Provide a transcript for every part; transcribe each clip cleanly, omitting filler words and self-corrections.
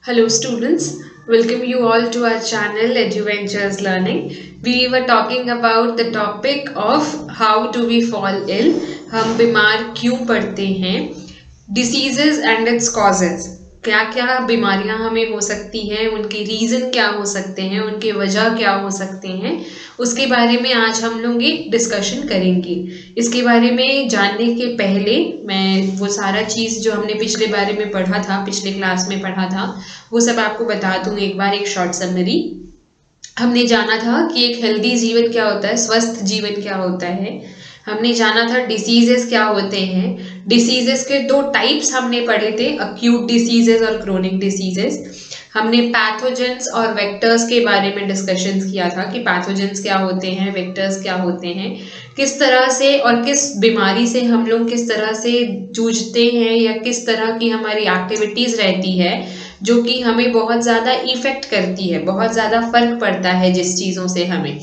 Hello students, welcome you all to our channel EduVentures Learning. We were talking about the topic of how do we fall ill, हम बीमार क्यों पड़ते हैं, diseases and its causes, क्या क्या बीमारियां हमें हो सकती हैं, उनके रीज़न क्या हो सकते हैं, उनके वजह क्या हो सकते हैं, उसके बारे में आज हम लोग एक डिस्कशन करेंगे। इसके बारे में जानने के पहले मैं वो सारा चीज़ जो हमने पिछले बारे में पढ़ा था, पिछले क्लास में पढ़ा था, वो सब आपको बता दूं एक बार, एक शॉर्ट समरी। हमने जाना था कि एक हेल्दी जीवन क्या होता है, स्वस्थ जीवन क्या होता है। हमने जाना था डिसीजेस क्या होते हैं। डिसीजेस के दो टाइप्स हमने पढ़े थे, अक्यूट डिसीजेस और क्रोनिक डिसीजेस। हमने पैथोजेंस और वेक्टर्स के बारे में डिस्कशंस किया था कि पैथोजेंस क्या होते हैं, वेक्टर्स क्या होते हैं, किस तरह से और किस बीमारी से हम लोग किस तरह से जूझते हैं या किस तरह की हमारी एक्टिविटीज़ रहती है जो कि हमें बहुत ज़्यादा इफ़ेक्ट करती है, बहुत ज़्यादा फर्क पड़ता है जिस चीज़ों से हमें।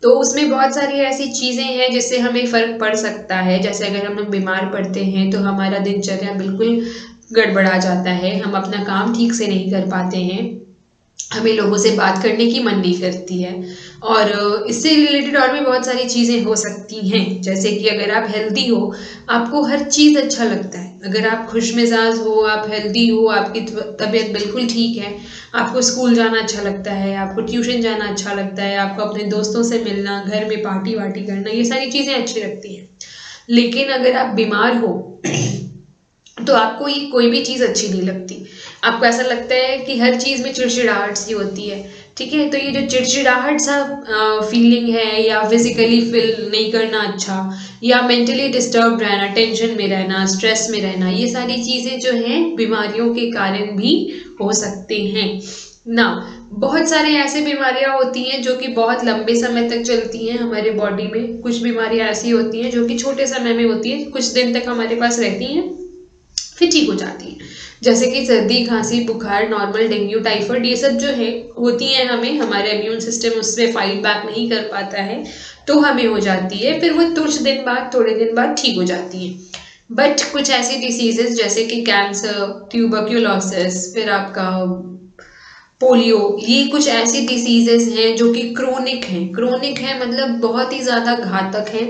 तो उसमें बहुत सारी ऐसी चीज़ें हैं जिससे हमें फ़र्क पड़ सकता है। जैसे अगर हम लोग बीमार पड़ते हैं तो हमारा दिनचर्या बिल्कुल गड़बड़ा जाता है, हम अपना काम ठीक से नहीं कर पाते हैं, हमें लोगों से बात करने की मन नहीं करती है, और इससे रिलेटेड और भी बहुत सारी चीज़ें हो सकती हैं। जैसे कि अगर आप हेल्दी हो, आपको हर चीज़ अच्छा लगता है, अगर आप खुश मिजाज हो, आप हेल्दी हो, आपकी तबीयत बिल्कुल ठीक है, आपको स्कूल जाना अच्छा लगता है, आपको ट्यूशन जाना अच्छा लगता है, आपको अपने दोस्तों से मिलना, घर में पार्टी वार्टी करना, ये सारी चीज़ें अच्छी लगती हैं। लेकिन अगर आप बीमार हो तो आपको ये कोई भी चीज़ अच्छी नहीं लगती, आपको ऐसा लगता है कि हर चीज़ में चिड़चिड़ाहट सी होती है। ठीक है, तो ये जो चिड़चिड़ाहट सा फीलिंग है, या फिजिकली फील नहीं करना अच्छा, या मेंटली डिस्टर्ब रहना, टेंशन में रहना, स्ट्रेस में रहना, ये सारी चीज़ें जो हैं बीमारियों के कारण भी हो सकते हैं ना। बहुत सारे ऐसे बीमारियां होती हैं जो कि बहुत लंबे समय तक चलती हैं हमारे बॉडी में। कुछ बीमारियां ऐसी होती हैं जो कि छोटे समय में होती हैं, कुछ दिन तक हमारे पास रहती हैं, फिर ठीक हो जाती है। जैसे कि सर्दी, खांसी, बुखार, नॉर्मल डेंगू, टाइफाइड, ये सब जो है होती हैं हमें, हमारे इम्यून सिस्टम उससे फाइट बैक नहीं कर पाता है तो हमें हो जाती है, फिर वो कुछ दिन बाद, थोड़े दिन बाद ठीक हो जाती है। बट कुछ ऐसी डिसीजेस जैसे कि कैंसर, ट्यूबरक्यूलोसिस, फिर आपका पोलियो, ये कुछ ऐसी डिसीजेस हैं जो कि क्रोनिक हैं। क्रोनिक है मतलब बहुत ही ज़्यादा घातक है,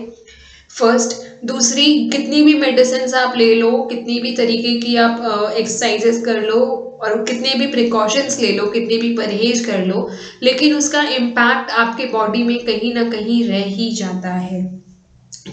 फर्स्ट। दूसरी, कितनी भी मेडिसिन आप ले लो, कितनी भी तरीके की आप एक्सरसाइजेस कर लो और कितने भी प्रिकॉशंस ले लो, कितने भी परहेज कर लो, लेकिन उसका इम्पैक्ट आपके बॉडी में कहीं ना कहीं रह ही जाता है।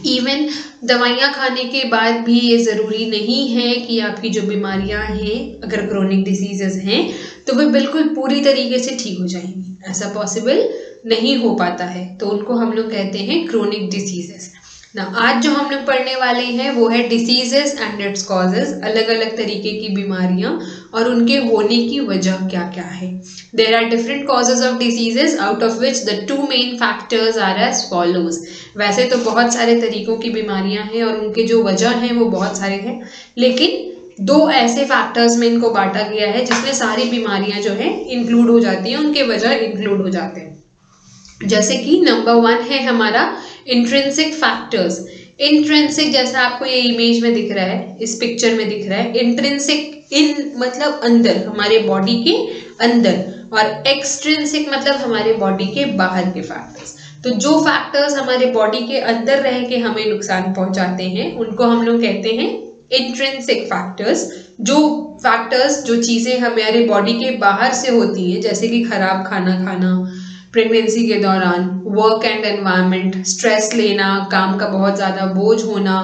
इवन दवाइयाँ खाने के बाद भी ये ज़रूरी नहीं है कि आपकी जो बीमारियां हैं, अगर क्रोनिक डिसीजेस हैं, तो वे बिल्कुल पूरी तरीके से ठीक हो जाएंगी, ऐसा पॉसिबल नहीं हो पाता है। तो उनको हम लोग कहते हैं क्रोनिक डिसीजेस ना। आज जो हम लोग पढ़ने वाले हैं वो है डिसीजेस एंड इट्स कॉजेज, अलग अलग तरीके की बीमारियां और उनके होने की वजह क्या क्या है। There are different causes of diseases, out of which the two main factors are as follows. वैसे तो बहुत सारे तरीकों की बीमारियां हैं और उनके जो वजह हैं वो बहुत सारे हैं, लेकिन दो ऐसे फैक्टर्स में इनको बांटा गया है जिसमें सारी बीमारियां जो है इंक्लूड हो जाती हैं, उनके वजह इंक्लूड हो जाते हैं। जैसे कि नंबर 1 है हमारा इंट्रिंसिक फैक्टर्स। इंट्रिंसिक, जैसा आपको ये इमेज में दिख रहा है, इस पिक्चर में दिख रहा है, इंट्रिंसिक इन मतलब अंदर, हमारे बॉडी के अंदर, और एक्सट्रिंसिक मतलब हमारे बॉडी के बाहर के फैक्टर्स। तो जो फैक्टर्स हमारे बॉडी के अंदर रह के हमें नुकसान पहुंचाते हैं उनको हम लोग कहते हैं इंट्रिंसिक फैक्टर्स। जो फैक्टर्स, जो चीजें हमारे बॉडी के बाहर से होती हैं, जैसे कि खराब खाना खाना, प्रेगनेंसी के दौरान, वर्क एंड एनवायरनमेंट, स्ट्रेस लेना, काम का बहुत ज़्यादा बोझ होना,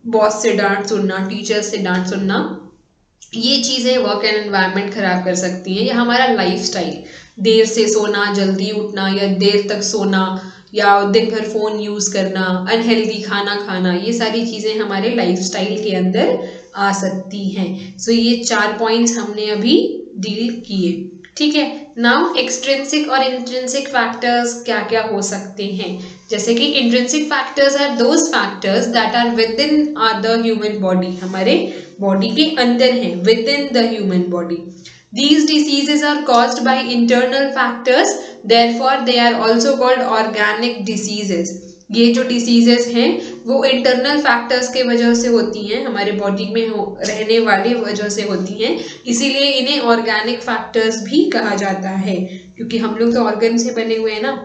बॉस से डांट सुनना, टीचर से डांट सुनना, ये चीज़ें वर्क एंड एनवायरनमेंट खराब कर सकती हैं। या हमारा लाइफस्टाइल, देर से सोना, जल्दी उठना या देर तक सोना, या दिन भर फ़ोन यूज़ करना, अनहेल्दी खाना खाना, ये सारी चीज़ें हमारे लाइफस्टाइल के अंदर आ सकती हैं। सो ये 4 पॉइंट्स हमने अभी डील किए। ठीक है, नाउ एक्सट्रिंसिक और इंट्रिंसिक फैक्टर्स क्या क्या हो सकते हैं। जैसे कि intrinsic factors are those factors that are within the human body, हमारे बॉडी के अंदर हैं, within the human body. These diseases are caused by internal factors, therefore they are also called organic diseases. ये जो diseases हैं वो internal factors के वजह से होती हैं, हमारे बॉडी में रहने वाली वजह से होती हैं, इसीलिए इन्हें ऑर्गेनिक फैक्टर्स भी कहा जाता है, क्योंकि हम लोग तो ऑर्गन से बने हुए हैं ना,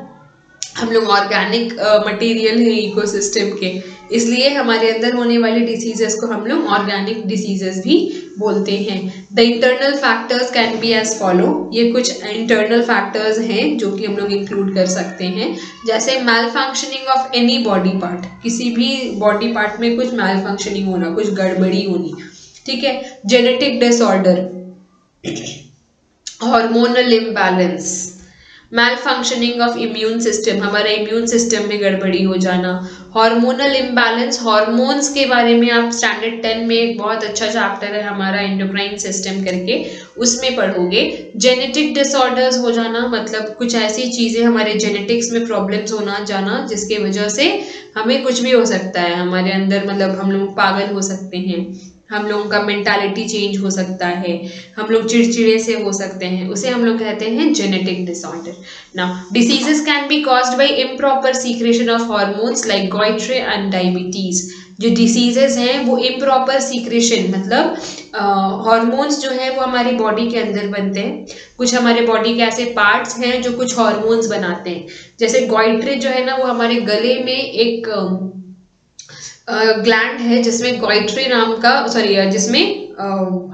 हम लोग ऑर्गेनिक मटेरियल है इकोसिस्टम के, इसलिए हमारे अंदर होने वाले डिसीजेस को हम लोग ऑर्गेनिक डिसीजेस भी बोलते हैं। The internal factors can be as follow, ये कुछ इंटरनल फैक्टर्स हैं जो कि हम लोग इंक्लूड कर सकते हैं, जैसे malfunctioning of any body part, किसी भी बॉडी पार्ट में कुछ मैल फंक्शनिंग होना, कुछ गड़बड़ी होनी, ठीक है। Genetic disorder, hormonal imbalance, malfunctioning of immune system, हमारा इम्यून सिस्टम में गड़बड़ी हो जाना, हार्मोनल इम्बैलेंस, हार्मोन्स के बारे में आप स्टैंडर्ड 10 में एक बहुत अच्छा चैप्टर है हमारा एंडोक्राइन सिस्टम करके, उसमें पढ़ोगे। जेनेटिक डिसऑर्डर्स हो जाना, मतलब कुछ ऐसी चीजें हमारे जेनेटिक्स में प्रॉब्लम्स होना जाना जिसके वजह से हमें कुछ भी हो सकता है, हमारे अंदर मतलब हम लोग पागल हो सकते हैं, हम लोगों का मेंटालिटी चेंज हो सकता है, हम लोग चिड़चिड़े से हो सकते हैं, उसे हम लोग कहते हैं genetic disorder. Now diseases can be caused by improper secretion of hormones like goitre and diabetes. जो डिसीजेस हैं वो इम्प्रॉपर सीक्रेशन, मतलब हार्मोन्स जो है वो हमारी बॉडी के अंदर बनते हैं, कुछ हमारे बॉडी के ऐसे पार्ट्स हैं जो कुछ हार्मोन्स बनाते हैं, जैसे गॉइट्रे जो है ना वो हमारे गले में एक ग्लैंड है जिसमें गॉइट्रे नाम का जिसमें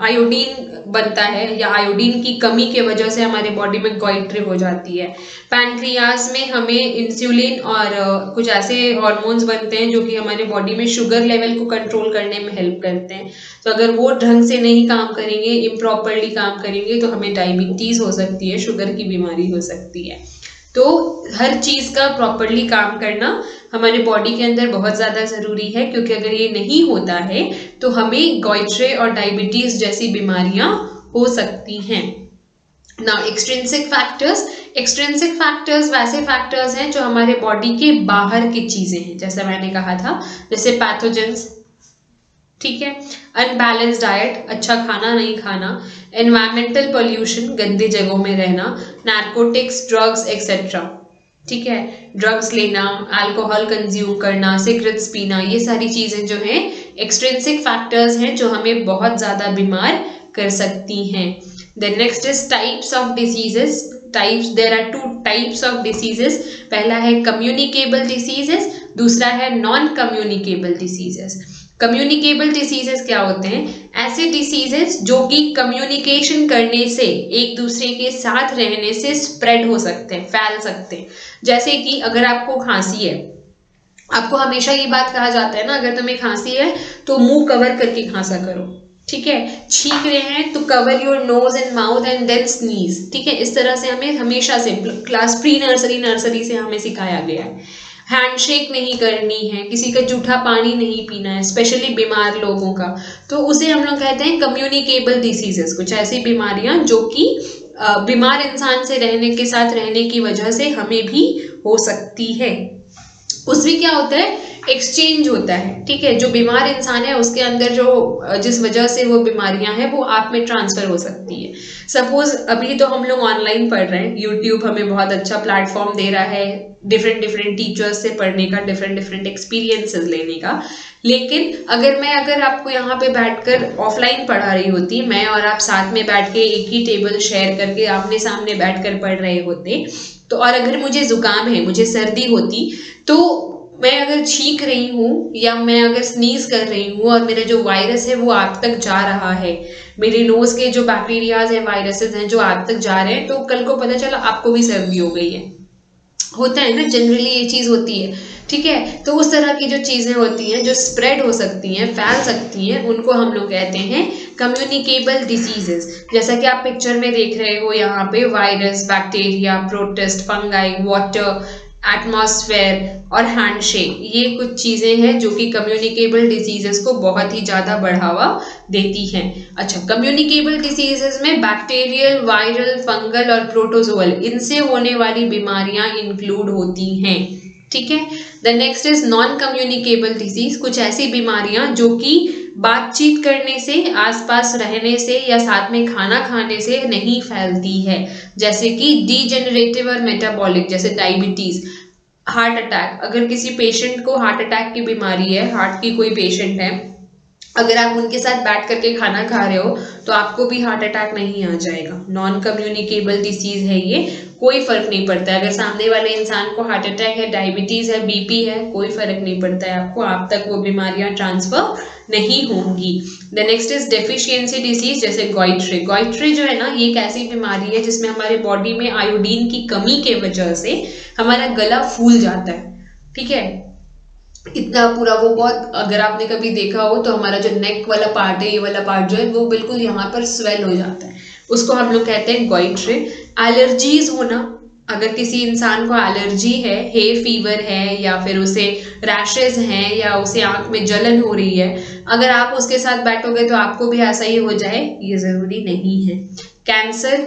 आयोडीन बनता है, या आयोडीन की कमी के वजह से हमारे बॉडी में गॉइट्रे हो जाती है। पैनक्रियाज में हमें इंसुलिन और कुछ ऐसे हार्मोन्स बनते हैं जो कि हमारे बॉडी में शुगर लेवल को कंट्रोल करने में हेल्प करते हैं, तो अगर वो ढंग से नहीं काम करेंगे, इम्प्रॉपरली काम करेंगे, तो हमें डायबिटीज हो सकती है, शुगर की बीमारी हो सकती है। तो हर चीज का प्रॉपरली काम करना हमारे बॉडी के अंदर बहुत ज्यादा जरूरी है, क्योंकि अगर ये नहीं होता है तो हमें गॉइट्रे और डायबिटीज जैसी बीमारियां हो सकती हैं। Now extrinsic factors, extrinsic factors वैसे फैक्टर्स हैं जो हमारे बॉडी के बाहर की चीजें हैं, जैसा मैंने कहा था, जैसे पैथोजेंस, ठीक है, अनबैलेंस डाइट, अच्छा खाना नहीं खाना, एनवायरमेंटल पोल्यूशन, गंदे जगहों में रहना, नार्कोटिक्स, ड्रग्स एक्सेट्रा, ठीक है, ड्रग्स लेना, अल्कोहल कंज्यूम करना, सिगरेट्स पीना, ये सारी चीजें जो हैं एक्सट्रिंसिक फैक्टर्स हैं जो हमें बहुत ज्यादा बीमार कर सकती हैं। Then next is types of diseases. Types, there are 2 types of diseases. पहला है कम्युनिकेबल डिसीजेस, दूसरा है non communicable diseases. Communicable diseases क्या होते हैं? ऐसे डिसीजेस जो कि कम्युनिकेशन करने से, एक दूसरे के साथ रहने से स्प्रेड हो सकते हैं, फैल सकते हैं। जैसे कि अगर आपको खांसी है, आपको हमेशा ये बात कहा जाता है ना, अगर तुम्हें खांसी है तो मुंह कवर करके खांसा करो, ठीक है। छींक रहे हैं तो cover your nose and mouth and then sneeze, ठीक है। इस तरह से हमें हमेशा से क्लास प्री नर्सरी से हमें सिखाया गया है। हैंडशेक नहीं करनी है, किसी का जूठा पानी नहीं पीना है, स्पेशली बीमार लोगों का, तो उसे हम लोग कहते हैं कम्युनिकेबल डिसीजेस। कुछ ऐसी बीमारियां जो कि बीमार इंसान से के साथ रहने की वजह से हमें भी हो सकती है। उसमें क्या होता है? एक्सचेंज होता है, ठीक है। जो बीमार इंसान है उसके अंदर जो जिस वजह से वो बीमारियां हैं वो आप में ट्रांसफर हो सकती है। सपोज अभी तो हम लोग ऑनलाइन पढ़ रहे हैं, यूट्यूब हमें बहुत अच्छा प्लेटफॉर्म दे रहा है डिफरेंट टीचर्स से पढ़ने का, डिफरेंट एक्सपीरियंसेस लेने का। लेकिन अगर आपको यहाँ पे बैठकर ऑफलाइन पढ़ा रही होती, मैं और आप साथ में बैठ के एक ही टेबल शेयर करके आमने सामने बैठकर पढ़ रहे होते, तो और अगर मुझे जुकाम है, मुझे सर्दी होती, तो मैं अगर छींक रही हूँ या मैं अगर स्नीज कर रही हूँ और मेरा जो वायरस है वो आप तक जा रहा है, मेरे नोज के जो बैक्टीरियाज है, वायरसेस हैं जो आप तक जा रहे हैं, तो कल को पता चला आपको भी सर्दी हो गई है। होता है ना, जनरली ये चीज होती है, ठीक है। तो उस तरह की जो चीजें होती हैं जो स्प्रेड हो सकती हैं, फैल सकती हैं, उनको हम लोग कहते हैं कम्युनिकेबल डिसीजेस। जैसा कि आप पिक्चर में देख रहे हो यहाँ पे, virus, bacteria, protist, fungi, water, atmosphere और हैंडशेक, ये कुछ चीजें हैं जो कि कम्युनिकेबल डिसीजेस को बहुत ही ज्यादा बढ़ावा देती हैं। अच्छा, कम्युनिकेबल डिसीजेस में बैक्टीरियल, वायरल, फंगल और प्रोटोजोअल, इनसे होने वाली बीमारियां इंक्लूड होती हैं, ठीक है। The next is non communicable disease. कुछ ऐसी बीमारियां जो कि बातचीत करने से, आसपास रहने से या साथ में खाना खाने से नहीं फैलती है, जैसे कि डीजेनरेटिव और मेटाबॉलिक, जैसे डायबिटीज। हार्ट अटैक, अगर किसी पेशेंट को हार्ट अटैक की बीमारी है, हार्ट की कोई पेशेंट है, अगर आप उनके साथ बैठ करके खाना खा रहे हो तो आपको भी हार्ट अटैक नहीं आ जाएगा। नॉन कम्युनिकेबल डिसीज है ये, कोई फर्क नहीं पड़ता है। अगर सामने वाले इंसान को हार्ट अटैक है, डायबिटीज है, बीपी है, कोई फर्क नहीं पड़ता है आपको, आप तक वो बीमारियां ट्रांसफर नहीं होंगी। The next is deficiency disease, जैसे गॉइट्रे। गॉइट्रे जो है ना, ये एक ऐसी बीमारी है जिसमें हमारे बॉडी में आयोडीन की कमी के वजह से हमारा गला फूल जाता है, ठीक है, इतना पूरा वो बहुत, अगर आपने कभी देखा हो तो हमारा जो नेक वाला पार्ट है, ये वाला पार्ट जो है वो बिल्कुल यहाँ पर स्वेल हो जाता है, उसको हम लोग कहते हैं गॉइट्रे। एलर्जीज होना, अगर किसी इंसान को एलर्जी है, हे फीवर है, या फिर उसे रैशेज हैं, या उसे आंख में जलन हो रही है, अगर आप उसके साथ बैठोगे तो आपको भी ऐसा ही हो जाए, ये जरूरी नहीं है। कैंसर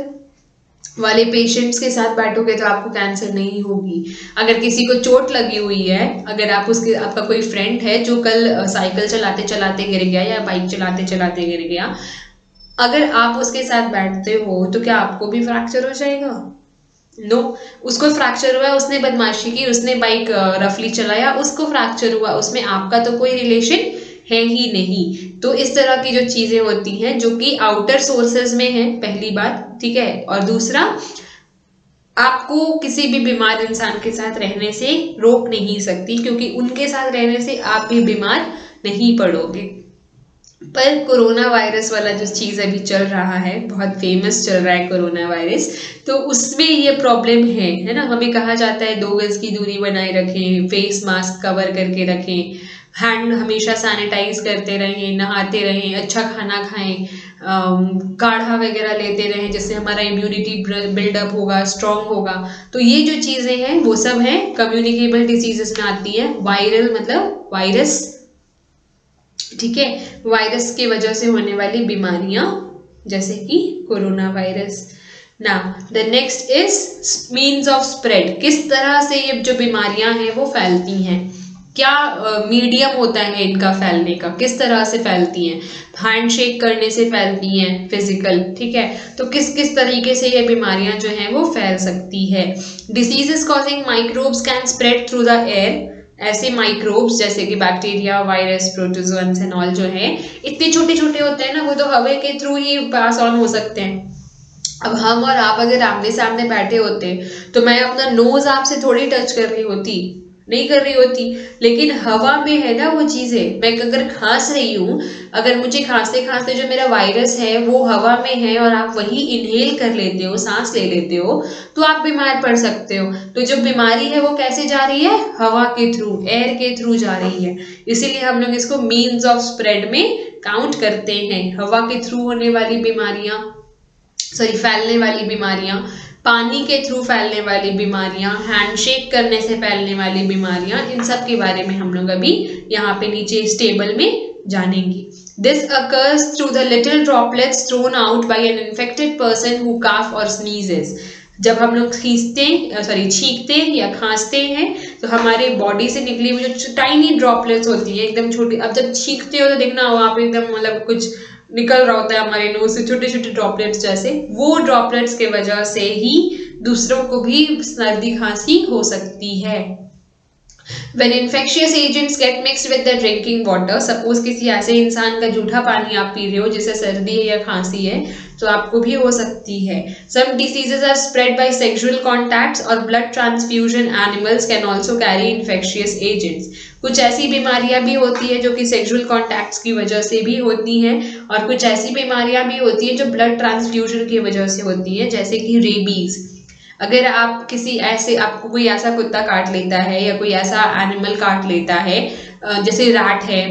वाले पेशेंट्स के साथ बैठोगे तो आपको कैंसर नहीं होगी। अगर किसी को चोट लगी हुई है, अगर आप उसके, आपका कोई फ्रेंड है जो कल साइकिल चलाते चलाते गिर गया या बाइक चलाते चलाते गिर गया, अगर आप उसके साथ बैठते हो तो क्या आपको भी फ्रैक्चर हो जाएगा? नो, उसको फ्रैक्चर हुआ, उसने बदमाशी की, उसने बाइक रफली चलाया, उसको फ्रैक्चर हुआ, उसमें आपका तो कोई रिलेशन है ही नहीं। तो इस तरह की जो चीजें होती हैं जो कि आउटर सोर्सेज में है, पहली बात, ठीक है, और दूसरा, आपको किसी भी बीमार इंसान के साथ रहने से रोक नहीं सकती, क्योंकि उनके साथ रहने से आप भी बीमार नहीं पड़ोगे। पर कोरोना वायरस वाला जो चीज अभी चल रहा है, बहुत फेमस चल रहा है कोरोना वायरस, तो उसमें ये प्रॉब्लम है ना, हमें कहा जाता है 2 गज की दूरी बनाए रखें, फेस मास्क कवर करके रखें, हैंड हमेशा सैनिटाइज करते रहें, नहाते रहें, अच्छा खाना खाएं, काढ़ा वगैरह लेते रहें, जिससे हमारा इम्यूनिटी बिल्डअप होगा, स्ट्रांग होगा। तो ये जो चीजें हैं वो सब हैं कम्युनिकेबल डिसीजेस में आती है। वायरल मतलब वायरस, ठीक है, वायरस की वजह से होने वाली बीमारियां, जैसे कि corona virus. Now the next is means of spread, किस तरह से ये जो बीमारियां हैं वो फैलती हैं, क्या मीडियम होता है इनका फैलने का, किस तरह से फैलती हैं। हैंडशेक करने से फैलती हैं, फिजिकल, ठीक है, तो किस किस तरीके से ये बीमारियां जो हैं वो फैल सकती है। Diseases causing microbes can spread through the air, ऐसे माइक्रोब्स जैसे कि bacteria, virus, protozoans and all जो है, इतने छोटे छोटे होते हैं ना, वो तो हवा के थ्रू ही पास ऑन हो सकते हैं। अब हम और आप अगर आमने सामने बैठे होते तो मैं अपना नोज आपसे थोड़ी टच कर रही होती, नहीं कर रही होती, लेकिन हवा में है ना वो चीजें। मैं अगर खांस रही हूँ, अगर मुझे खांसते खांसते जो मेरा वायरस है वो हवा में है और आप वही इनहेल कर लेते हो, सांस ले लेते हो, तो आप बीमार पड़ सकते हो। तो जो बीमारी है वो कैसे जा रही है? हवा के थ्रू, एयर के थ्रू जा रही है। इसीलिए हम लोग इसको मीन्स ऑफ स्प्रेड में काउंट करते हैं। हवा के थ्रू होने वाली बीमारियां, सॉरी फैलने वाली बीमारियां, पानी के थ्रू फैलने वाली बीमारियां, हैंडशेक करने से फैलने वाली बीमारियां, इन सब के बारे में हम लोग अभी यहाँ पे नीचे इस टेबल में जानेंगे। This occurs through the little droplets thrown out by an infected person who cough or sneezes. जब हम लोग छींकते या खांसते हैं तो हमारे बॉडी से निकली हुई जो टाइनी ड्रॉपलेट्स होती है, एकदम छोटी। अब जब छींकते हो तो देखना वहां पे एकदम मतलब कुछ निकल रहा होता है हमारे नोज से, छोटे छोटे ड्रॉपलेट्स जैसे, वो ड्रॉपलेट्स के वजह से ही दूसरों को भी सर्दी खांसी हो सकती है। When infectious agents get mixed with the drinking water, suppose किसी ऐसे इंसान का जूठा पानी आप पी रहे हो जिसे सर्दी है या खांसी है, तो आपको भी हो सकती है। Some diseases are spread by sexual contacts और blood transfusion animals can also carry infectious agents. कुछ ऐसी बीमारियां भी होती है जो कि सेक्सुअल कॉन्टैक्ट्स की वजह से भी होती हैं, और कुछ ऐसी बीमारियां भी होती है जो ब्लड ट्रांसफ्यूजन की वजह से होती है, जैसे कि रेबीज। अगर आप किसी ऐसे, आपको कोई ऐसा कुत्ता काट लेता है या कोई ऐसा एनिमल काट लेता है, जैसे रैट है,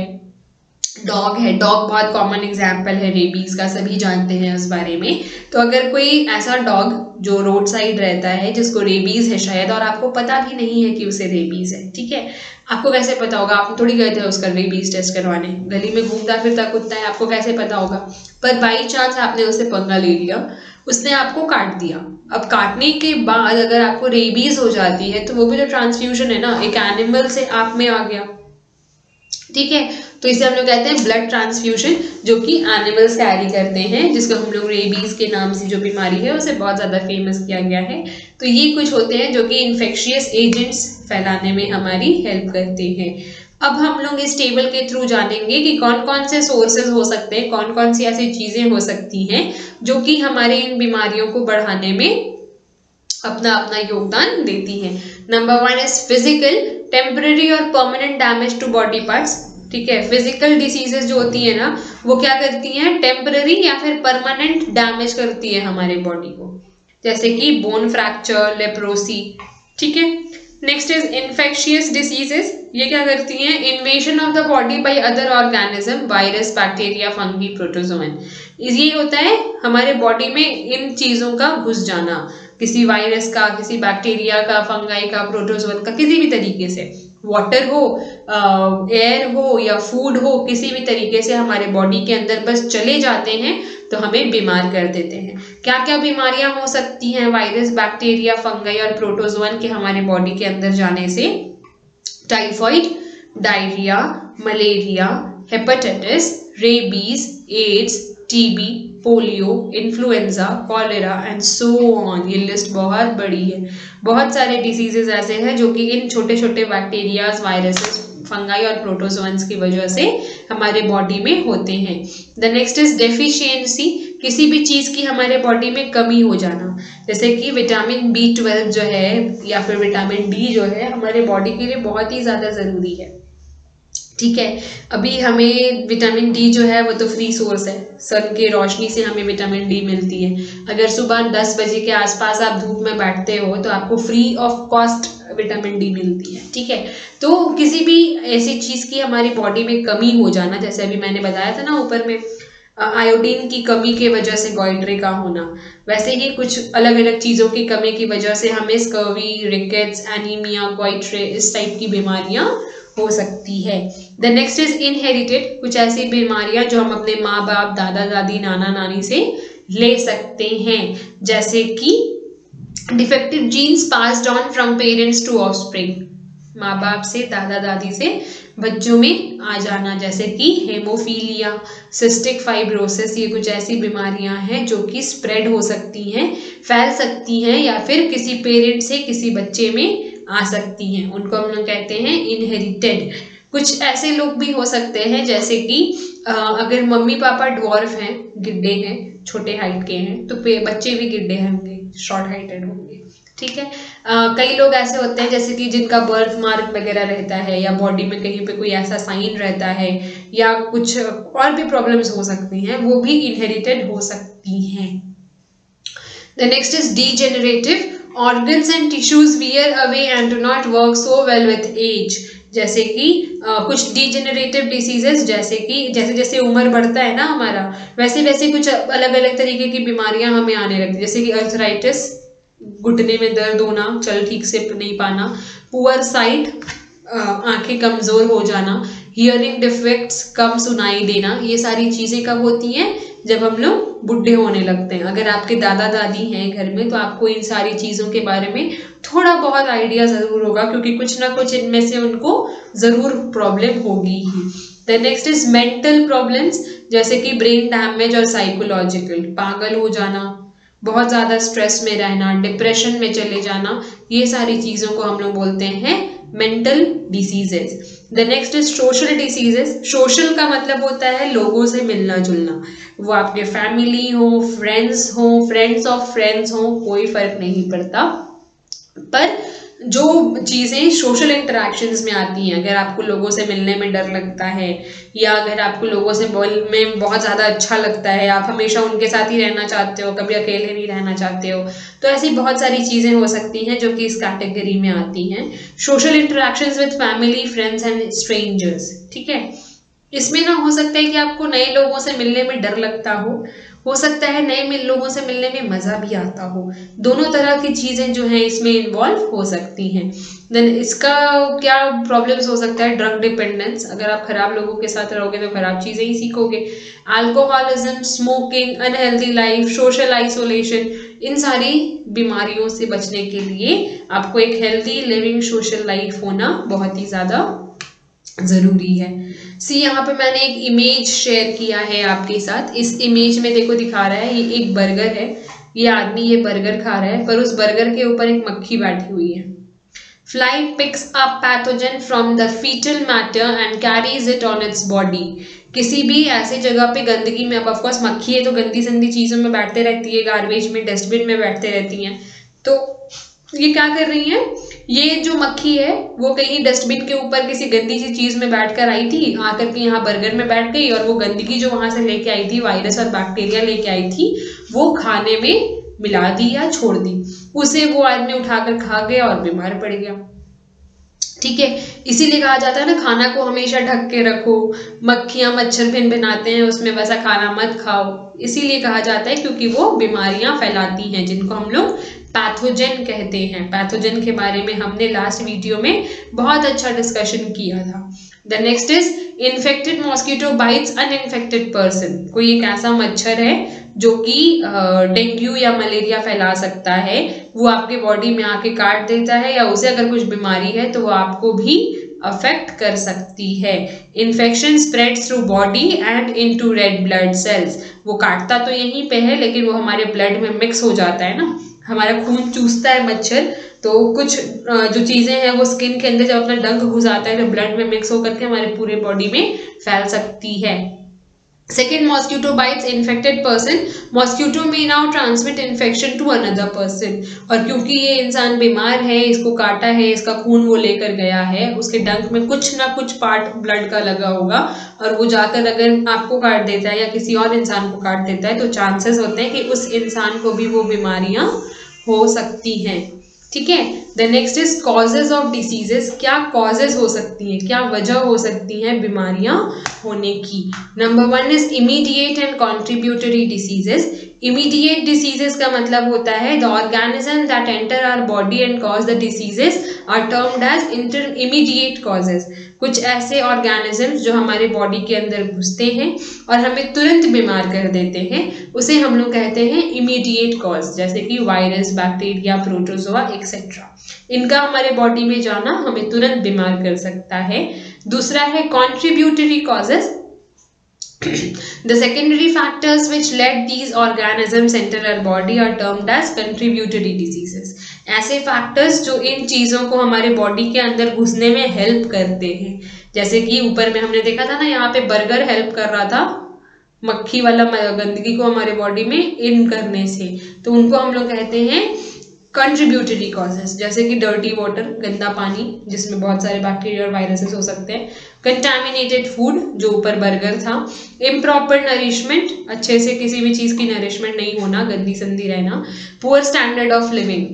डॉग है, डॉग बहुत कॉमन एग्जाम्पल है रेबीज का, सभी जानते हैं उस बारे में। तो अगर कोई ऐसा डॉग जो रोड साइड रहता है जिसको रेबीज है शायद, और आपको पता भी नहीं है कि उसे रेबीज है, ठीक है, आपको कैसे पता होगा? आप थोड़ी गए थे उसका रेबीज टेस्ट करवाने, गली में घूमता फिरता कुत्ता है, आपको कैसे पता होगा? पर बाई चांस आपने उससे पंगा ले लिया, उसने आपको काट दिया। अब काटने के बाद अगर आपको रेबीज हो जाती है तो वो भी जो ट्रांसफ्यूजन है ना, एक एनिमल से आप में आ गया, ठीक है। तो इसे हम लोग कहते हैं ब्लड ट्रांसफ्यूजन, जो कि एनिमल्स कैरी करते हैं, जिसको हम लोग रेबीज के नाम से जो बीमारी है उसे बहुत ज़्यादा फेमस किया गया है। तो ये कुछ होते हैं जो कि इन्फेक्शियस एजेंट्स फैलाने में हमारी हेल्प करते हैं। अब हम लोग इस टेबल के थ्रू जानेंगे कि कौन कौन से सोर्सेज हो सकते हैं, कौन कौन सी ऐसी चीज़ें हो सकती हैं जो कि हमारे इन बीमारियों को बढ़ाने में अपना अपना योगदान देती हैं। नंबर 1 इज फिजिकल, टेम्पररी और permanent damage to body parts. ठीक है, फिजिकल डिसीजेस जो होती है ना, वो क्या करती हैं, टेम्पररी या फिर परमानेंट डैमेज करती है हमारे बॉडी को, जैसे कि बोन फ्रैक्चर, लेप्रोसी। ठीक है। Next is infectious diseases. ये क्या करती हैं, invasion of the body by other organism, virus, bacteria, fungi, protozoan. ये होता है हमारे बॉडी में इन चीजों का घुस जाना, किसी वायरस का, किसी बैक्टीरिया का, फंगाई का, प्रोटोजोअन का, किसी भी तरीके से, वाटर हो, एयर हो या फूड हो, किसी भी तरीके से हमारे बॉडी के अंदर बस चले जाते हैं तो हमें बीमार कर देते हैं। क्या क्या बीमारियां हो सकती हैं वायरस, बैक्टीरिया, फंगाई और प्रोटोजोअन के हमारे बॉडी के अंदर जाने से? Typhoid, diarrhoea, malaria, hepatitis, rabies, AIDS, TB, polio, influenza, cholera and so on. ये लिस्ट बहुत बड़ी है। बहुत सारे डिसीजेज ऐसे हैं जो कि इन छोटे छोटे बैक्टीरियाज, वायरसेस, फंगाई और प्रोटोजोअन्स की वजह से हमारे बॉडी में होते हैं। द नेक्स्ट इज डेफिशिएंसी, किसी भी चीज की हमारे बॉडी में कमी हो जाना, जैसे कि विटामिन B12 जो है या फिर विटामिन D जो है हमारे बॉडी के लिए बहुत ही ज्यादा जरूरी है। ठीक है। अभी हमें विटामिन D जो है वो तो फ्री सोर्स है, सन के रोशनी से हमें विटामिन D मिलती है। अगर सुबह 10 बजे के आसपास आप धूप में बैठते हो तो आपको free of cost vitamin D मिलती है। ठीक है। तो किसी भी ऐसी चीज की हमारी बॉडी में कमी हो जाना, जैसे अभी मैंने बताया था ना ऊपर में, आयोडीन की कमी के वजह से गॉइट्रे का होना, वैसे ही कुछ अलग अलग चीजों की कमी की वजह से हमें स्कर्वी, रिकेट्स, एनीमिया, गॉइट्रे, इस टाइप की बीमारियां हो सकती है। द नेक्स्ट इज इनहेरिटेड, कुछ ऐसी बीमारियां जो हम अपने माँ बाप, दादा दादी, नाना नानी से ले सकते हैं, जैसे कि defective genes passed on from parents to offspring, माँ बाप से, दादा दादी से बच्चों में आ जाना, जैसे कि हेमोफीलिया, सिस्टिक फाइब्रोसिस। ये कुछ ऐसी बीमारियां हैं जो कि स्प्रेड हो सकती हैं, फैल सकती हैं, या फिर किसी पेरेंट से किसी बच्चे में आ सकती हैं, उनको हम लोग कहते हैं इनहेरिटेड। कुछ ऐसे लोग भी हो सकते हैं जैसे कि अगर मम्मी पापा ड्वार्फ हैं, गिड्डे हैं, छोटे हाइट के हैं, तो बच्चे भी गिड्डे होंगे, शॉर्ट हाइटेड होंगे। ठीक है। कई लोग ऐसे होते हैं जैसे कि जिनका बर्थ मार्क वगैरह रहता है, या बॉडी में कहीं पे कोई ऐसा साइन रहता है, या कुछ और भी प्रॉब्लम्स हो सकती हैं, वो भी इनहेरिटेड हो सकती हैं। The next is degenerative, organs and tissues wear away and do not work so well with age, जैसे कि कुछ डिजेनरेटिव डिसीजेस, जैसे कि जैसे जैसे उम्र बढ़ता है ना हमारा, वैसे वैसे कुछ अलग अलग तरीके की बीमारियां हमें आने लगती है, जैसे कि अर्थराइटिस, घुटने में दर्द होना, चल ठीक से नहीं पाना, पुअर साइट, आंखें कमजोर हो जाना, हियरिंग डिफेक्ट्स, कम सुनाई देना। ये सारी चीजें कब होती हैं? जब हम लोग बुढ़े होने लगते हैं। अगर आपके दादा दादी हैं घर में तो आपको इन सारी चीजों के बारे में थोड़ा बहुत आइडिया जरूर होगा, क्योंकि कुछ ना कुछ इनमें से उनको जरूर प्रॉब्लम होगी ही। The next is mental problems, जैसे कि ब्रेन डैमेज और साइकोलॉजिकल, पागल हो जाना, बहुत ज्यादा स्ट्रेस में रहना, डिप्रेशन में चले जाना, ये सारी चीजों को हम लोग बोलते हैं mental diseases. The next is social diseases. Social का मतलब होता है लोगों से मिलना जुलना, वो आपके फैमिली हो, फ्रेंड्स ऑफ फ्रेंड्स हो, कोई फर्क नहीं पड़ता, पर जो चीजें सोशल इंटरेक्शंस में आती हैं, अगर आपको लोगों से मिलने में डर लगता है, या अगर आपको लोगों से बोलने में बहुत ज्यादा अच्छा लगता है, आप हमेशा उनके साथ ही रहना चाहते हो, कभी अकेले नहीं रहना चाहते हो, तो ऐसी बहुत सारी चीजें हो सकती हैं जो कि इस कैटेगरी में आती हैं। Social interactions with family, friends and strangers. ठीक है। इसमें ना हो सकता है कि आपको नए लोगों से मिलने में डर लगता हो सकता है नए लोगों से मिलने में मजा भी आता हो, दोनों तरह की चीजें जो हैं इसमें इन्वॉल्व हो सकती हैं। देन इसका क्या प्रॉब्लम्स हो सकता है? ड्रग डिपेंडेंस, अगर आप खराब लोगों के साथ रहोगे तो खराब चीजें ही सीखोगे। Alcoholism, smoking, unhealthy life, social isolation, इन सारी बीमारियों से बचने के लिए आपको एक हेल्दी लिविंग सोशल लाइफ होना बहुत ही ज्यादा जरूरी है। सी यहाँ पे मैंने एक इमेज शेयर किया है आपके साथ। इस इमेज में देखो दिखा रहा है, ये एक बर्गर है, ये आदमी ये बर्गर खा रहा है, पर उस बर्गर के ऊपर एक मक्खी बैठी हुई है। Fly picks up pathogen from the fetal matter and carries it on its body. किसी भी ऐसी जगह पे गंदगी में, अब ऑफ कोर्स मक्खी है तो गंदी संदी चीजों में बैठते रहती है, गार्बेज में, डस्टबिन में बैठते रहती हैं। तो ये क्या कर रही है, ये जो मक्खी है वो कहीं डस्टबिन के ऊपर किसी गंदी सी चीज में बैठकर आई थी, आकर के यहाँ बर्गर में बैठ गई, और वो गंदगी जो वहां से लेके आई थी, वायरस और बैक्टीरिया लेके आई थी, वो खाने में मिला दी या छोड़ दी, उसे वो आदमी उठाकर खा गया और बीमार पड़ गया। ठीक है, इसीलिए कहा जाता है ना, खाना को हमेशा ढक के रखो, मक्खियां मच्छर भिन भिनाते हैं उसमें, वैसा खाना मत खाओ। इसीलिए कहा जाता है क्योंकि वो बीमारियां फैलाती हैं, जिनको हम लोग पैथोजन कहते हैं। पैथोजन के बारे में हमने लास्ट वीडियो में बहुत अच्छा डिस्कशन किया था। The next is infected mosquito bytes uninfected person. कोई एक ऐसा मच्छर है जो कि डेंगू या मलेरिया फैला सकता है, वो आपके बॉडी में आके काट देता है, या उसे अगर कुछ बीमारी है तो वो आपको भी अफेक्ट कर सकती है। Infection spreads through body and into red blood cells. वो काटता तो यहीं पे है, लेकिन वो हमारे ब्लड में मिक्स हो जाता है ना, हमारा खून चूसता है मच्छर, तो कुछ जो चीजें हैं वो स्किन के अंदर जब अपना डंक घुसाता है तो ब्लड में मिक्स होकर के हमारे पूरे बॉडी में फैल सकती है। Second, mosquito bites infected person. Mosquito may now transmit infection to another person. और क्योंकि ये इंसान बीमार है, इसको काटा है, इसका खून वो लेकर गया है, उसके डंक में कुछ ना कुछ पार्ट ब्लड का लगा होगा, और वो जाकर अगर आपको काट देता है या किसी और इंसान को काट देता है, तो चांसेस होते हैं कि उस इंसान को भी वो बीमारियां हो सकती हैं। ठीक है, the next is causes of diseases. क्या कॉजेज हो सकती हैं, क्या वजह हो सकती हैं बीमारियां होने की। Number 1 is immediate and contributory diseases. Immediate diseases का मतलब होता है the organism that enter our body and cause the diseases are termed as immediate causes. कुछ ऐसे ऑर्गेनिजम्स जो हमारे बॉडी के अंदर घुसते हैं और हमें तुरंत बीमार कर देते हैं, उसे हम लोग कहते हैं इमीडिएट कॉज, जैसे कि वायरस, बैक्टीरिया, प्रोटोजोआ एक्सेट्रा। इनका हमारे बॉडी में जाना हमें तुरंत बीमार कर सकता है। दूसरा है contributory causes. The secondary factors which led these organisms enter our body are termed as contributory diseases. ऐसे फैक्टर्स जो इन चीजों को हमारे बॉडी के अंदर घुसने में हेल्प करते हैं, जैसे कि ऊपर में हमने देखा था ना, यहाँ पे बर्गर हेल्प कर रहा था मक्खी वाला गंदगी को हमारे बॉडी में इन करने से, तो उनको हम लोग कहते हैं कंट्रीब्यूटरी कॉजेज। जैसे कि डर्टी वाटर, गंदा पानी जिसमें बहुत सारे बैक्टीरिया और वायरसेस हो सकते हैं। कंटामिनेटेड फूड, जो ऊपर बर्गर था। इम्प्रॉपर नरिशमेंट, अच्छे से किसी भी चीज की नरिशमेंट नहीं होना, गंदी संदी रहना। Poor standard of living.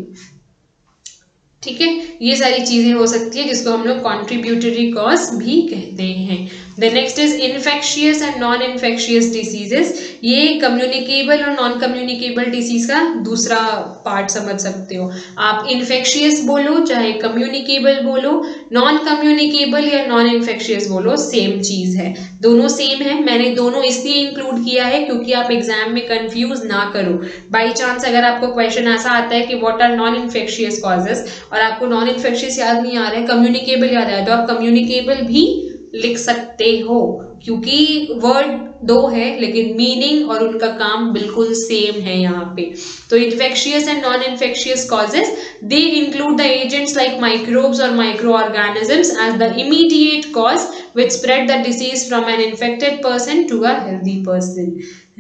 ठीक है, ये सारी चीजें हो सकती है जिसको हम लोग कॉन्ट्रीब्यूटरी कॉज भी कहते हैं। The next is infectious and non infectious diseases. ये कम्युनिकेबल और नॉन कम्युनिकेबल डिसीज का दूसरा पार्ट समझ सकते हो आप। इन्फेक्शियस बोलो चाहे कम्युनिकेबल बोलो, नॉन कम्युनिकेबल या नॉन इन्फेक्शियस बोलो, सेम चीज है, दोनों सेम है। मैंने दोनों इसलिए इंक्लूड किया है क्योंकि आप एग्जाम में कंफ्यूज ना करो। बाई चांस अगर आपको क्वेश्चन ऐसा आता है कि what are non infectious causes और आपको नॉन इन्फेक्शियस याद नहीं आ रहा है, कम्युनिकेबल याद आया, तो आप कम्युनिकेबल भी लिख सकते हो, क्योंकि वर्ड दो है लेकिन मीनिंग और उनका काम बिल्कुल सेम है यहाँ पे। तो infectious and non infectious causes, they include the agents like microbes और micro organisms as the immediate cause which spread the disease from an infected person to a healthy person.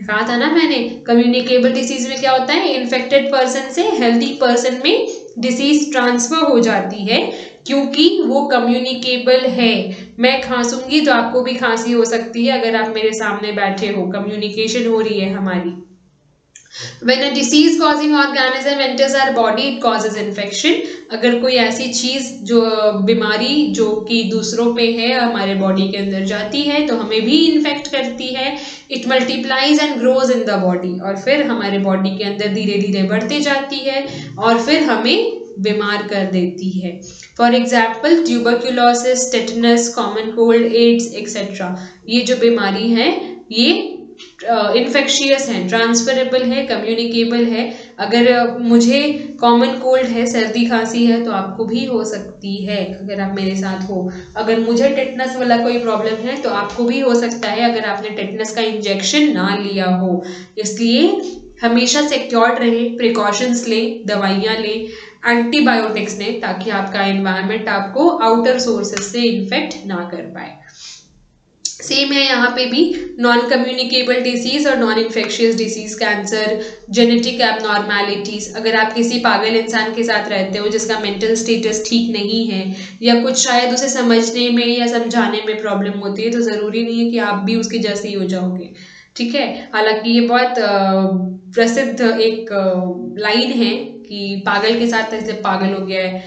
कहा था ना मैंने, कम्युनिकेबल डिसीज में क्या होता है, infected person से हेल्दी पर्सन में डिसीज ट्रांसफर हो जाती है, क्योंकि वो कम्युनिकेबल है। मैं खांसूंगी तो आपको भी खांसी हो सकती है अगर आप मेरे सामने बैठे हो, कम्युनिकेशन हो रही है हमारी। When a disease causing organism enters our body, it causes infection. अगर कोई ऐसी चीज जो बीमारी जो कि दूसरों पे है हमारे बॉडी के अंदर जाती है तो हमें भी इन्फेक्ट करती है। It multiplies and grows in the body, और फिर हमारे बॉडी के अंदर धीरे धीरे बढ़ती जाती है और फिर हमें बीमार कर देती है। For example tuberculosis, tetanus, common cold, AIDS etcetera. ये जो बीमारी है ये इन्फेक्शियस है, ट्रांसफरेबल है, कम्युनिकेबल है। अगर मुझे कॉमन कोल्ड है, सर्दी खांसी है, तो आपको भी हो सकती है अगर आप मेरे साथ हो। अगर मुझे टेटनस वाला कोई प्रॉब्लम है तो आपको भी हो सकता है अगर आपने टेटनस का इंजेक्शन ना लिया हो। इसलिए हमेशा सिक्योर्ड रहें, प्रिकॉशंस लें, दवाइयाँ लें, एंटीबायोटिक्स लें, ताकि आपका एनवायरनमेंट आपको आउटर सोर्सेज से इन्फेक्ट ना कर पाए। सेम है यहाँ पे भी, नॉन कम्युनिकेबल डिसीज और non infectious disease, cancer, genetic abnormalities. अगर आप किसी पागल इंसान के साथ रहते हो जिसका मेंटल स्टेटस ठीक नहीं है या कुछ शायद उसे समझने में या समझाने में प्रॉब्लम होती है, तो ज़रूरी नहीं है कि आप भी उसके जैसे ही हो जाओगे, ठीक है। हालांकि ये बहुत प्रसिद्ध एक लाइन है कि पागल के साथ ऐसे पागल हो गया है,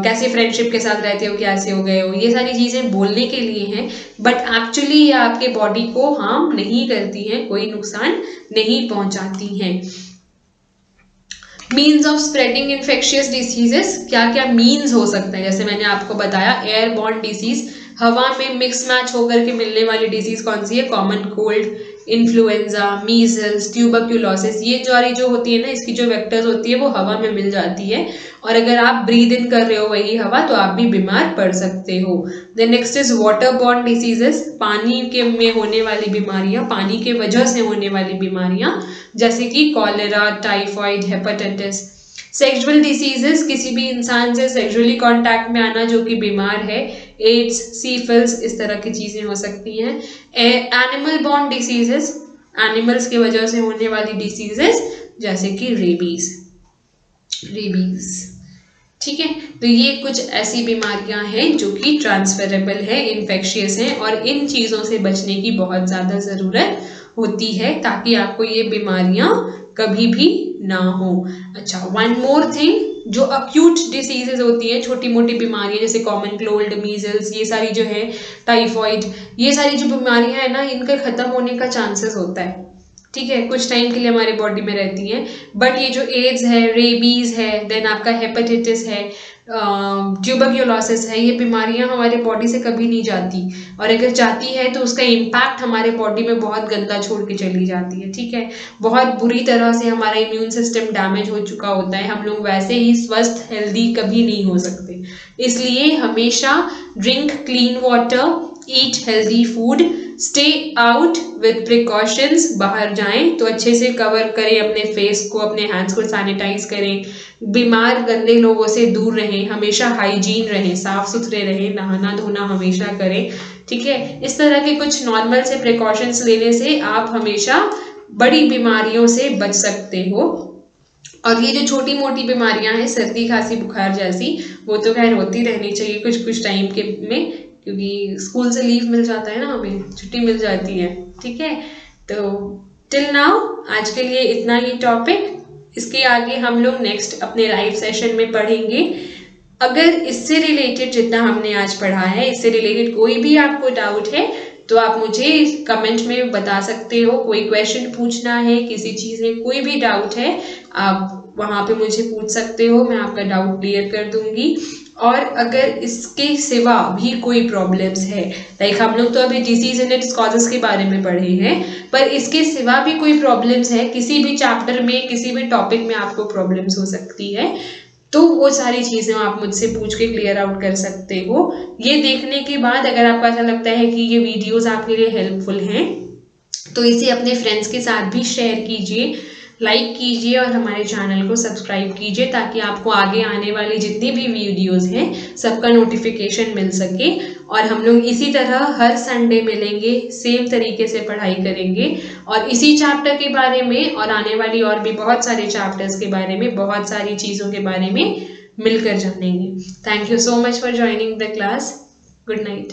कैसे फ्रेंडशिप के साथ रहते हो, कैसे हो गए हो, ये सारी चीज़ें बोलने के लिए हैं, बट एक्चुअली ये आपके बॉडी को हार्म नहीं करती हैं, कोई नुकसान नहीं पहुंचाती हैं। Means of spreading infectious diseases, क्या क्या मीन्स हो सकते हैं, जैसे मैंने आपको बताया एयरबॉर्न डिसीज, हवा में मिक्स मैच होकर के मिलने वाली डिसीज कौन सी है, common cold, influenza, measles, tuberculosis, ये सारी जो होती है ना, इसकी जो वेक्टर्स होती है वो हवा में मिल जाती है, और अगर आप ब्रीद इन कर रहे हो वही हवा तो आप भी बीमार पड़ सकते हो। Then next is water borne diseases, पानी के में होने वाली बीमारियां, पानी के वजह से होने वाली बीमारियां, जैसे कि cholera, typhoid, hepatitis. Sexual diseases, किसी भी इंसान से सेक्सुअली कांटेक्ट में आना जो कि बीमार है, एड्स, सीफिल्स, इस तरह की चीजें हो सकती हैं। एनिमल बॉर्न डिसीजेस, एनिमल्स की वजह से होने वाली डिसीजेस, जैसे कि रेबीज, ठीक है। तो ये कुछ ऐसी बीमारियां हैं जो कि ट्रांसफरेबल है, इन्फेक्शियस हैं, और इन चीज़ों से बचने की बहुत ज़्यादा ज़रूरत होती है ताकि आपको ये बीमारियां कभी भी ना हो। अच्छा, वन मोर थिंग, जो अक्यूट डिसीजेज होती है, छोटी मोटी बीमारियां जैसे कॉमन कोल्ड, मीजल्स, ये सारी जो है, टाइफॉइड, ये सारी जो बीमारियां है ना, इनका खत्म होने का चांसेस होता है, ठीक है, कुछ टाइम के लिए हमारे बॉडी में रहती हैं, बट ये जो एड्स है, रेबीज है, देन आपका हेपेटाइटिस है, ट्यूबरक्यूलोसिस है, ये बीमारियां हमारे बॉडी से कभी नहीं जाती, और अगर जाती है तो उसका इम्पैक्ट हमारे बॉडी में बहुत गंदा छोड़ के चली जाती है, ठीक है। बहुत बुरी तरह से हमारा इम्यून सिस्टम डैमेज हो चुका होता है, हम लोग वैसे ही स्वस्थ, हेल्दी कभी नहीं हो सकते। इसलिए हमेशा drink clean water, eat healthy food, stay out with precautions, बाहर जाएं तो अच्छे से कवर करें अपने फेस को, अपने हैंड्स को सैनिटाइज करें, बीमार गंदे लोगों से दूर रहें, हमेशा हाइजीन रहें, साफ सुथरे रहें, नहाना धोना हमेशा करें, ठीक है। इस तरह के कुछ नॉर्मल से प्रिकॉशंस लेने से आप हमेशा बड़ी बीमारियों से बच सकते हो। और ये जो छोटी मोटी बीमारियां हैं, सर्दी खांसी बुखार जैसी, वो तो खैर होती रहनी चाहिए कुछ कुछ टाइम के में, क्योंकि स्कूल से लीव मिल जाता है ना, हमें छुट्टी मिल जाती है, ठीक है। तो टिल नाउ आज के लिए इतना ही टॉपिक, इसके आगे हम लोग नेक्स्ट अपने लाइव सेशन में पढ़ेंगे। अगर इससे रिलेटेड जितना हमने आज पढ़ा है, इससे रिलेटेड कोई भी आपको डाउट है तो आप मुझे कमेंट में बता सकते हो, कोई क्वेश्चन पूछना है, किसी चीज़ में कोई भी डाउट है, आप वहाँ पे मुझे पूछ सकते हो, मैं आपका डाउट क्लियर कर दूंगी। और अगर इसके सिवा भी कोई प्रॉब्लम्स है, लाइक हम लोग तो अभी डिसीज एंड इट्स कॉजेस के बारे में पढ़े हैं, पर इसके सिवा भी कोई प्रॉब्लम्स है, किसी भी चैप्टर में, किसी भी टॉपिक में आपको प्रॉब्लम्स हो सकती है, तो वो सारी चीज़ें आप मुझसे पूछ के क्लियर आउट कर सकते हो। ये देखने के बाद अगर आपको ऐसा लगता है कि ये वीडियोस आपके लिए हेल्पफुल हैं, तो इसे अपने फ्रेंड्स के साथ भी शेयर कीजिए, लाइक कीजिए और हमारे चैनल को सब्सक्राइब कीजिए, ताकि आपको आगे आने वाली जितनी भी वीडियोस हैं सबका नोटिफिकेशन मिल सके। और हम लोग इसी तरह हर संडे मिलेंगे, सेम तरीके से पढ़ाई करेंगे, और इसी चैप्टर के बारे में और आने वाली और भी बहुत सारे चैप्टर्स के बारे में, बहुत सारी चीज़ों के बारे में मिलकर जानेंगे। Thank you so much for joining the class. Good night.